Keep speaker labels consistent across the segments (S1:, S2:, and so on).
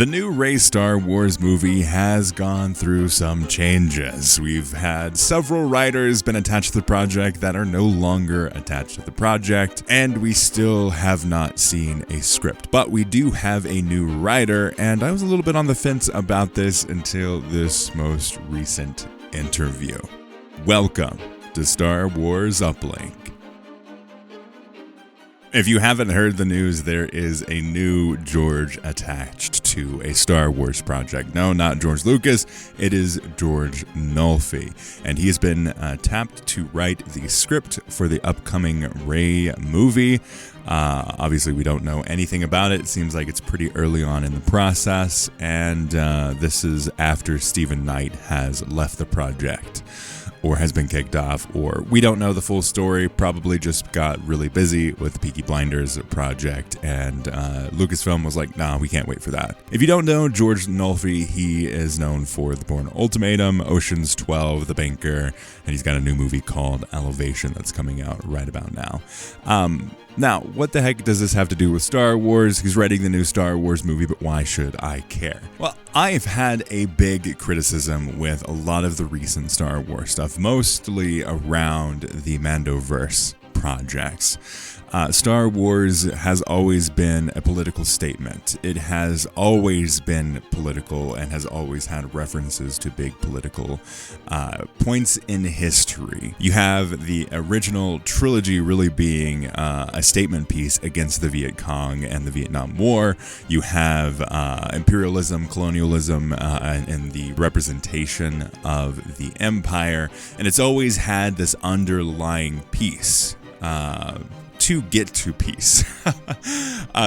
S1: The new Rey Star Wars movie has gone through some changes. We've had several writers been attached to the project that are no longer attached to the project, and we still have not seen a script. But we do have a new writer, and I was a little bit on the fence about this until this most recent interview. Welcome to Star Wars Uplink. If you haven't heard the news, there is a new George attached to a Star Wars project. No, not George Lucas. It is George Nolfi. And he has been tapped to write the script for the upcoming Rey movie. Obviously, we don't know anything about it. It seems like it's pretty early on in the process. And this is after Stephen Knight has left the project, or has been kicked off, or we don't know the full story, probably just got really busy with the Peaky Blinders project, and Lucasfilm was like, nah, we can't wait for that. If you don't know George Nolfi, he is known for The Bourne Ultimatum, Ocean's 12, The Banker, and he's got a new movie called Elevation that's coming out right about now. Now, what the heck does this have to do with Star Wars? He's writing the new Star Wars movie, but why should I care? Well, I've had a big criticism with a lot of the recent Star Wars stuff, mostly around the Mandoverse projects. Star Wars has always been a political statement. It has always been political and has always had references to big political points in history. You have the original trilogy really being a statement piece against the Viet Cong and the Vietnam War. You have imperialism, colonialism, and the representation of the empire. And it's always had this underlying piece to get to peace.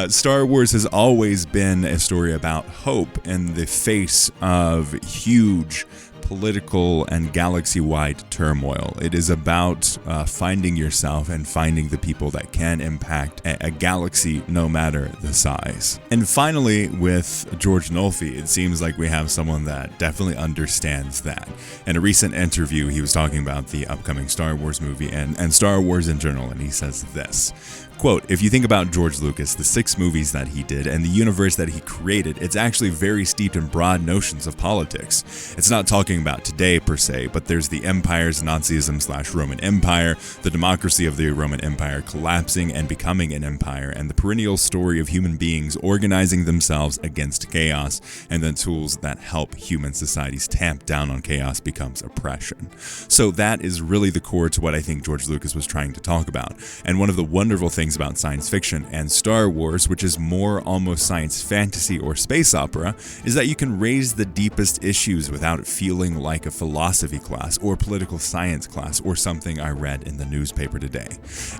S1: Star Wars has always been a story about hope in the face of huge political and galaxy-wide turmoil. It is about finding yourself and finding the people that can impact a galaxy no matter the size. And finally, with George Nolfi, it seems like we have someone that definitely understands that. In a recent interview, he was talking about the upcoming Star Wars movie and Star Wars in general, and he says this. Quote, if you think about George Lucas, the 6 movies that he did, and the universe that he created, it's actually very steeped in broad notions of politics. It's not talking about today per se, but there's the empires, Nazism/Roman Empire, the democracy of the Roman Empire collapsing and becoming an empire, and the perennial story of human beings organizing themselves against chaos, and then tools that help human societies tamp down on chaos becomes oppression. So that is really the core to what I think George Lucas was trying to talk about. And one of the wonderful things about science fiction and Star Wars, which is more almost science fantasy or space opera, is that you can raise the deepest issues without feeling like a philosophy class or political science class or something I read in the newspaper today.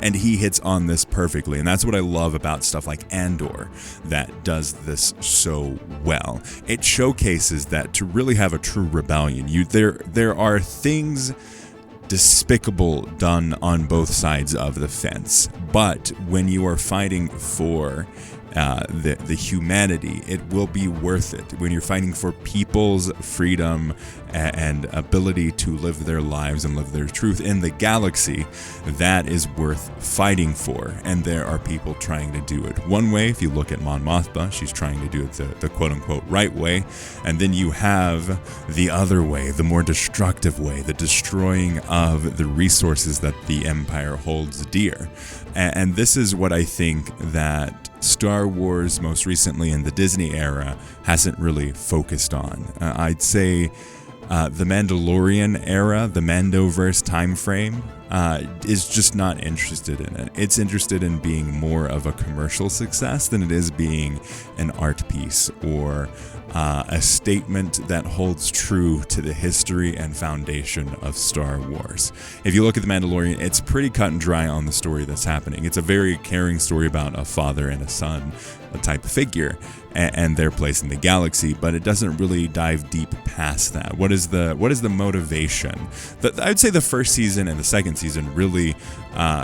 S1: And he hits on this perfectly, and that's what I love about stuff like Andor that does this so well. It showcases that to really have a true rebellion, there are things despicable done on both sides of the fence, but when you are fighting for the humanity, it will be worth it. When you're fighting for people's freedom and ability to live their lives and live their truth in the galaxy, that is worth fighting for. And there are people trying to do it one way. If you look at Mon Mothma, she's trying to do it the quote-unquote right way. And then you have the other way, the more destructive way, the destroying of the resources that the Empire holds dear. And this is what I think that Star Wars, most recently in the Disney era, hasn't really focused on. I'd say the Mandalorian era, the Mandoverse time frame, is just not interested in it. It's interested in being more of a commercial success than it is being an art piece or a statement that holds true to the history and foundation of Star Wars. If you look at The Mandalorian, it's pretty cut and dry on the story that's happening. It's a very caring story about a father and a son, a type of figure, and their place in the galaxy, but it doesn't really dive deep past that. What is the motivation? I'd say the first season and the second season really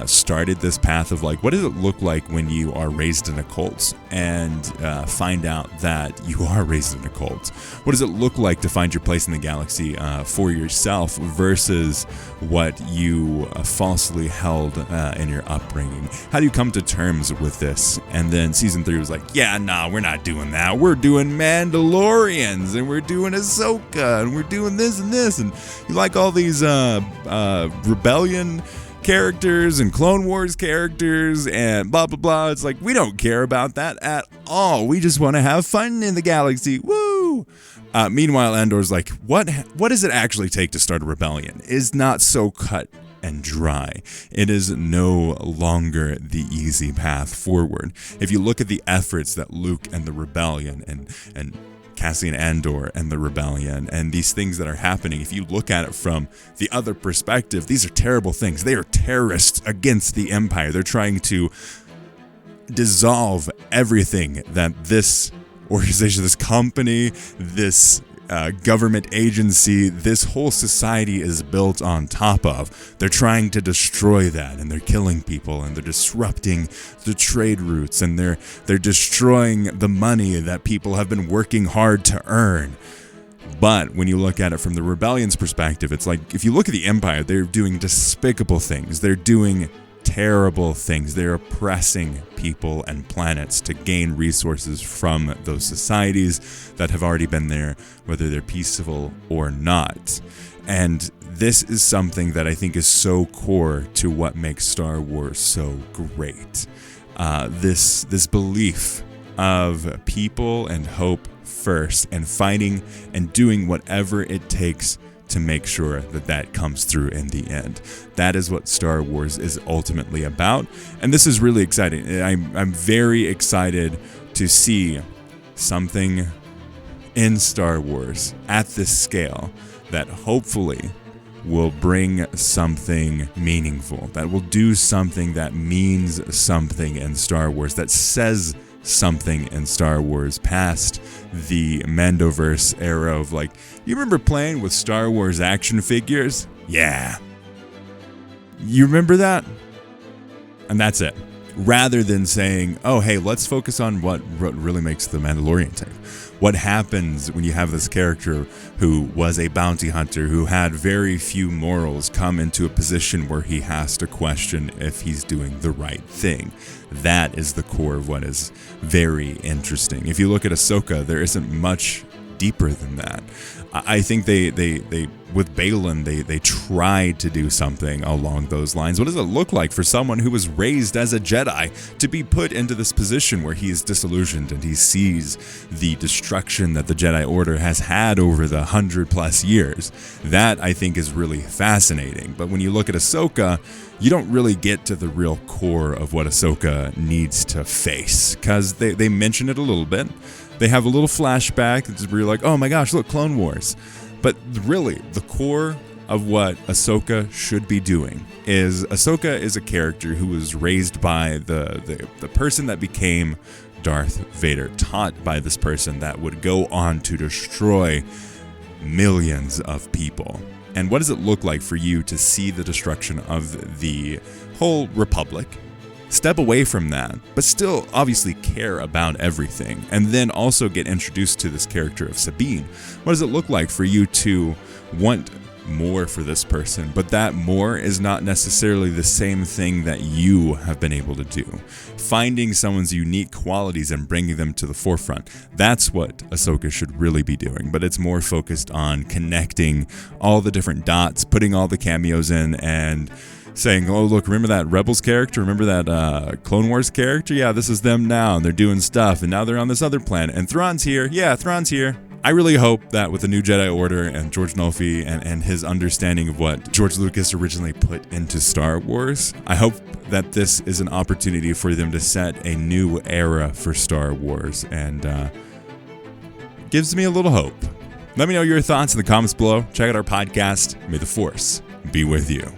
S1: started this path of like, what does it look like when you are raised in a cult and find out that you are raised in a cult? What does it look like to find your place in the galaxy for yourself versus what you falsely held in your upbringing? How do you come to terms with this? And then season 3 was like, like, yeah, nah, we're not doing that. We're doing Mandalorians, and we're doing Ahsoka, and we're doing this and this. And you like all these rebellion characters and Clone Wars characters and blah, blah, blah. It's like, we don't care about that at all. We just want to have fun in the galaxy. Woo! Meanwhile, Andor's like, what does it actually take to start a rebellion? Is not so cut and dry. It is no longer the easy path forward. If you look at the efforts that Luke and the rebellion and Cassian Andor and the rebellion and these things that are happening, if you look at it from the other perspective, these are terrible things. They are terrorists against the Empire. They're trying to dissolve everything that this organization, this company, this government agency, this whole society is built on top of. They're trying to destroy that, and they're killing people, and they're disrupting the trade routes, and they're destroying the money that people have been working hard to earn. But when you look at it from the rebellion's perspective, it's like, if you look at the Empire, they're doing despicable things. They're doing terrible things. They're oppressing people and planets to gain resources from those societies that have already been there, whether they're peaceful or not. And this is something that I think is so core to what makes Star Wars so great. This belief of people and hope first, and fighting and doing whatever it takes to make sure that comes through in the end. That is what Star Wars is ultimately about, and this is really exciting. I'm very excited to see something in Star Wars at this scale that hopefully will bring something meaningful, that will do something that means something in Star Wars, that says something in Star Wars past the Mandoverse era of, like, you remember playing with Star Wars action figures? Yeah. You remember that? And that's it. Rather than saying, oh, hey, let's focus on what really makes the Mandalorian tick. What happens when you have this character who was a bounty hunter, who had very few morals, come into a position where he has to question if he's doing the right thing? That is the core of what is very interesting. If you look at Ahsoka, there isn't much deeper than that. I think they with Balin, they tried to do something along those lines. What does it look like for someone who was raised as a Jedi to be put into this position where he is disillusioned and he sees the destruction that the Jedi Order has had over the 100+ years? That, I think, is really fascinating. But when you look at Ahsoka, you don't really get to the real core of what Ahsoka needs to face, because they mention it a little bit. They have a little flashback where you're like, oh my gosh, look, Clone Wars. But really, the core of what Ahsoka should be doing is, Ahsoka is a character who was raised by the person that became Darth Vader, taught by this person that would go on to destroy millions of people. And what does it look like for you to see the destruction of the whole Republic, step away from that, but still obviously care about everything, and then also get introduced to this character of Sabine? What does it look like for you to want more for this person, but that more is not necessarily the same thing that you have been able to do? Finding someone's unique qualities and bringing them to the forefront. That's what Ahsoka should really be doing, but it's more focused on connecting all the different dots, putting all the cameos in, and saying, oh, look, remember that Rebels character? Remember that Clone Wars character? Yeah, this is them now, and they're doing stuff, and now they're on this other planet, and Thrawn's here. Yeah, Thrawn's here. I really hope that with the new Jedi Order and George Nolfi and his understanding of what George Lucas originally put into Star Wars, I hope that this is an opportunity for them to set a new era for Star Wars, and gives me a little hope. Let me know your thoughts in the comments below. Check out our podcast. May the Force be with you.